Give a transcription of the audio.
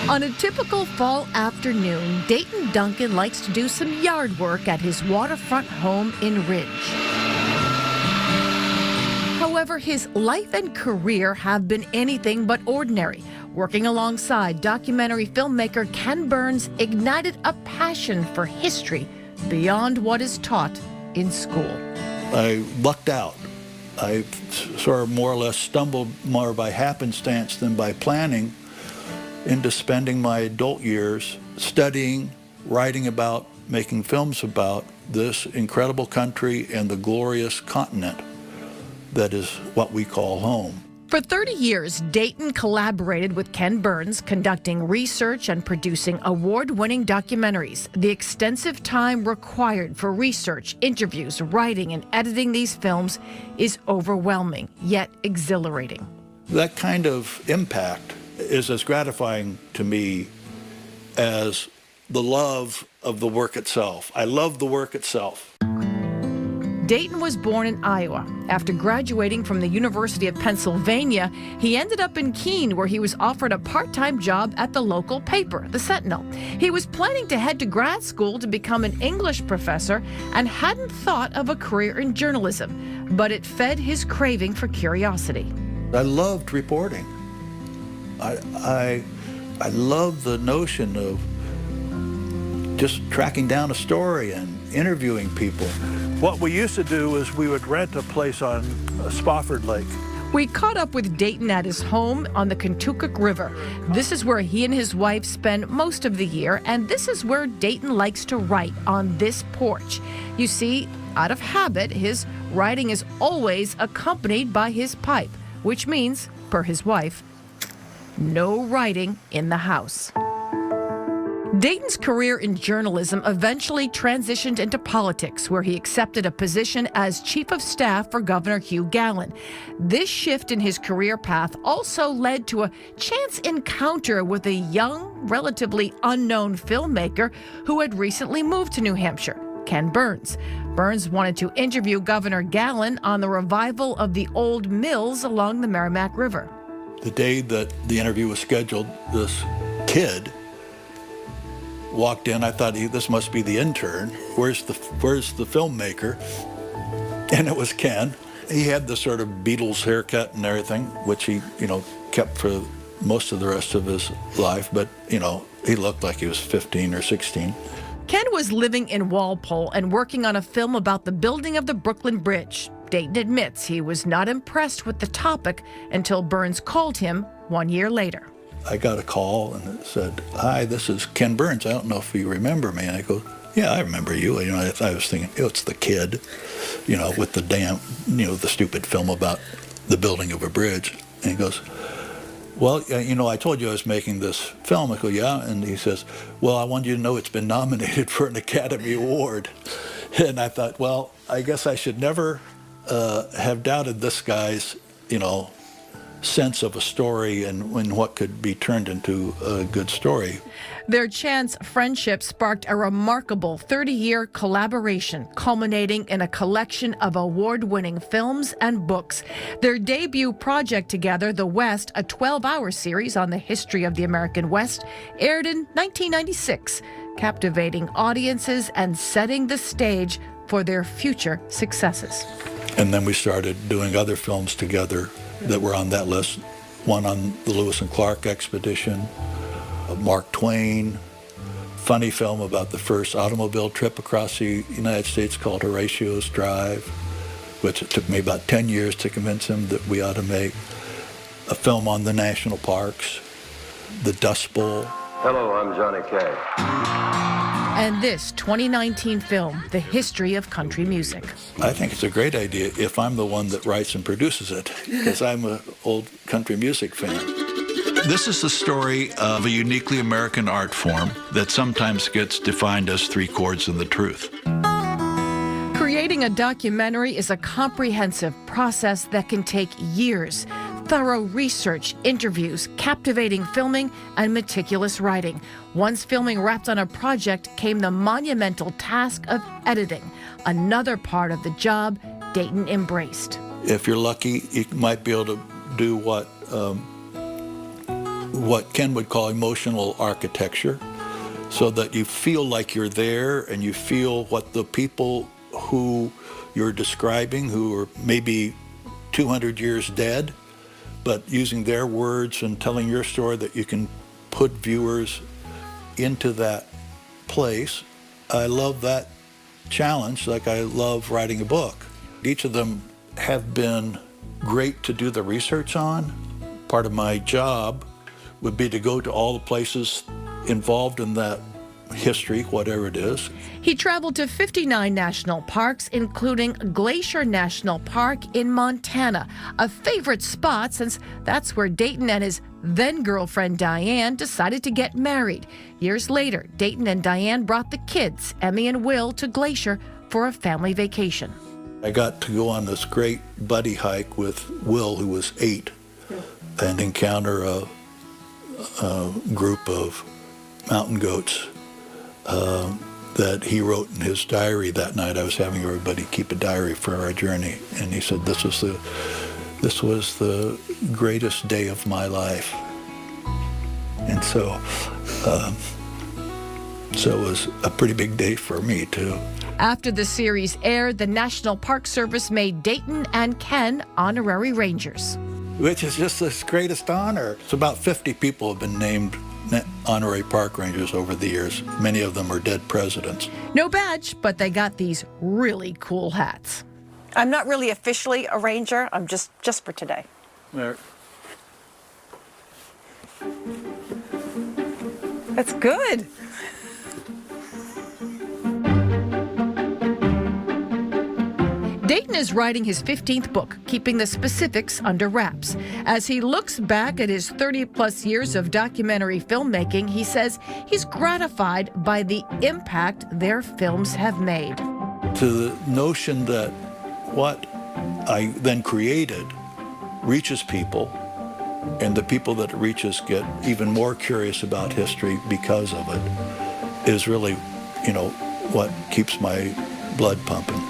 On a typical fall afternoon, Dayton Duncan likes to do some yard work at his waterfront home in Ridge. However, his life and career have been anything but ordinary. Working alongside documentary filmmaker Ken Burns ignited a passion for history beyond what is taught in school. I lucked out. I sort of more or less stumbled more by happenstance than by planning into spending my adult years studying, writing about, making films about this incredible country and the glorious continent that is what we call home. For 30 years, Dayton collaborated with Ken Burns, conducting research and producing award-winning documentaries. The extensive time required for research, interviews, writing, and editing these films is overwhelming, yet exhilarating. That kind of impact is as gratifying to me as the love of the work itself. I love the work itself. Dayton was born in Iowa. After graduating from the University of Pennsylvania, he ended up in Keene, where he was offered a part-time job at the local paper, the Sentinel. He was planning to head to grad school to become an English professor and hadn't thought of a career in journalism, but it fed his craving for curiosity. I loved reporting. I love the notion of just tracking down a story and interviewing people. What we used to do is we would rent a place on Spofford Lake. We caught up with Dayton at his home on the Kentucky River. This is where he and his wife spend most of the year, and this is where Dayton likes to write, on this porch. You see, out of habit, his writing is always accompanied by his pipe, which means, per his wife, no writing in the house. Dayton's career in journalism eventually transitioned into politics, where he accepted a position as chief of staff for Governor Hugh Gallen. This shift in his career path also led to a chance encounter with a young, relatively unknown filmmaker who had recently moved to New Hampshire, Ken Burns. Burns wanted to interview Governor Gallen on the revival of the old mills along the Merrimack River. The day that the interview was scheduled, this kid walked in. I thought, this must be the intern. Where's the filmmaker? And it was Ken. He had the sort of Beatles haircut and everything, which he, kept for most of the rest of his life. But, he looked like he was 15 or 16. Ken was living in Walpole and working on a film about the building of the Brooklyn Bridge. Dayton admits he was not impressed with the topic until Burns called him 1 year later. I got a call and it said, "Hi, this is Ken Burns. I don't know if you remember me." And I go, "Yeah, I remember you." I was thinking, it's the kid, with the the stupid film about the building of a bridge. And he goes, "Well, I told you I was making this film." I go, "Yeah." And he says, "Well, I want you to know it's been nominated for an Academy Award." And I thought, well, I guess I should never have doubted this guy's, sense of a story and what could be turned into a good story. Their chance friendship sparked a remarkable 30-year collaboration, culminating in a collection of award-winning films and books. Their debut project together, The West, a 12-hour series on the history of the American West, aired in 1996, captivating audiences and setting the stage for their future successes. And then we started doing other films together that were on that list. One on the Lewis and Clark expedition, Mark Twain, funny film about the first automobile trip across the United States called Horatio's Drive, which it took me about 10 years to convince him that we ought to make. A film on the national parks, The Dust Bowl. Hello, I'm Johnny Cash. And this 2019 film, The History of Country Music. I think it's a great idea if I'm the one that writes and produces it, because I'm an old country music fan. This is the story of a uniquely American art form that sometimes gets defined as three chords and the truth. Creating a documentary is a comprehensive process that can take years. Thorough research, interviews, captivating filming, and meticulous writing. Once filming wrapped on a project came the monumental task of editing, another part of the job Dayton embraced. If you're lucky, you might be able to do what what Ken would call emotional architecture, so that you feel like you're there and you feel what the people who you're describing, who are maybe 200 years dead, but using their words and telling your story, that you can put viewers into that place. I love that challenge, like I love writing a book. Each of them have been great to do the research on. Part of my job would be to go to all the places involved in that history, whatever it is. He traveled to 59 national parks, including Glacier National Park in Montana, a favorite spot since that's where Dayton and his then-girlfriend Diane decided to get married. Years later, Dayton and Diane brought the kids, Emmy and Will, to Glacier for a family vacation. I got to go on this great buddy hike with Will, who was 8, and encounter a group of mountain goats that he wrote in his diary that night. I was having everybody keep a diary for our journey, and he said, this was the greatest day of my life. And so it was a pretty big day for me too. After the series aired, the National Park Service made Dayton and Ken honorary rangers. Which is just the greatest honor. It's about 50 people have been named honorary park rangers over the years. Many of them are dead presidents. No badge, but they got these really cool hats. I'm not really officially a ranger. I'm just for today. There. That's good. Dayton is writing his 15th book, keeping the specifics under wraps. As he looks back at his 30-plus years of documentary filmmaking, he says he's gratified by the impact their films have made. To the notion that what I then created reaches people, and the people that it reaches get even more curious about history because of it, is really, what keeps my blood pumping.